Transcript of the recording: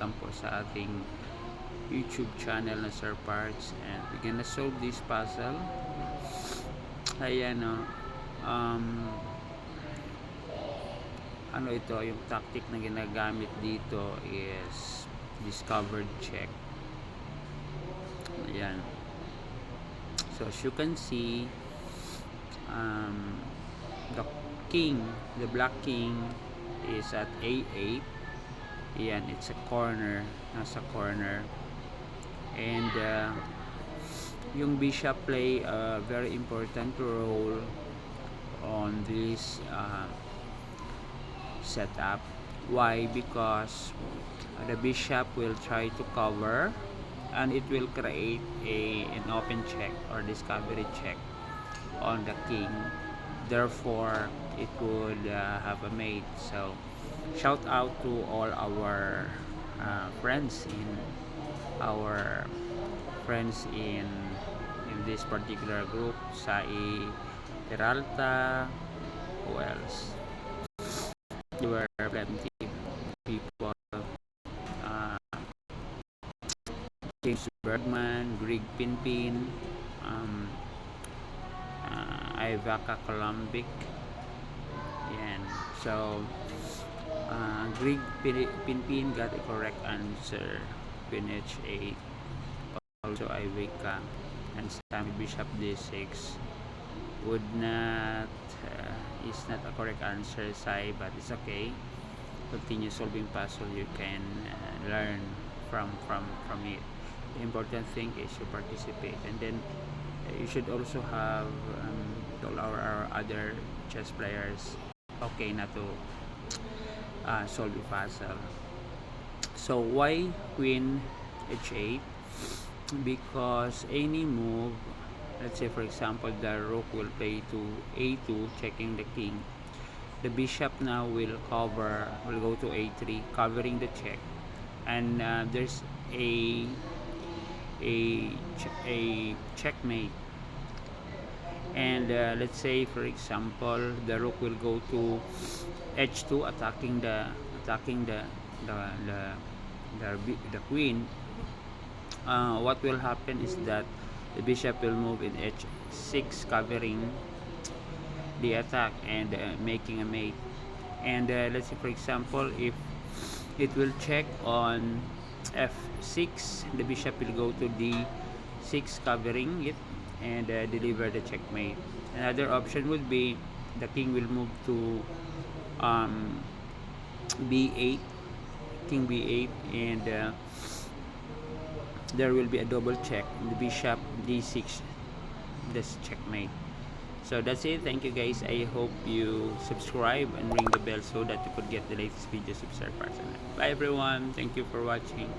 welcome po sa ating YouTube channel na Sir Parts, and we're gonna solve this puzzle. Ayan o. Ano ito, yung tactic na ginagamit dito is discovered check. Ayan. So as you can see, the king, the black king is at A8. Ayan, it's a corner, nasa corner. And yung bishop play a very important role on this setup. Why? Because the bishop will try to cover and it will create an open check or discovery check on the king. Therefore it would have a mate. So shout out to all our friends in this particular group. Sai Peralta, who else? There were plenty of people, James Bergman, Greg Pinpin, Ivaka Columbic. Yan. So Greg Pinpin got a correct answer, Pinch 8. Also Ivaka and Sammy Bishop D6 would not is not a correct answer, Sai, but it's okay. Continue solving puzzle. You can learn from it. The important thing is you participate, and then you should also have all our other chess players okay na to solve the puzzle. So why Queen H8? Because any move, let's say for example the rook will play to A2 checking the king, the bishop now will go to A3 covering the check, and there's a checkmate. And let's say for example the rook will go to H2 attacking the queen. What will happen is that the bishop will move in H6 covering the attack and making a mate. And let's say for example if it will check on F6, the bishop will go to D6 covering it and deliver the checkmate. Another option would be the king will move to B8, king B8, and there will be a double check in the bishop D6, this checkmate. So that's it. Thank you guys. I hope you subscribe and ring the bell so that you could get the latest videos of Sir Parts. Bye everyone. Thank you for watching.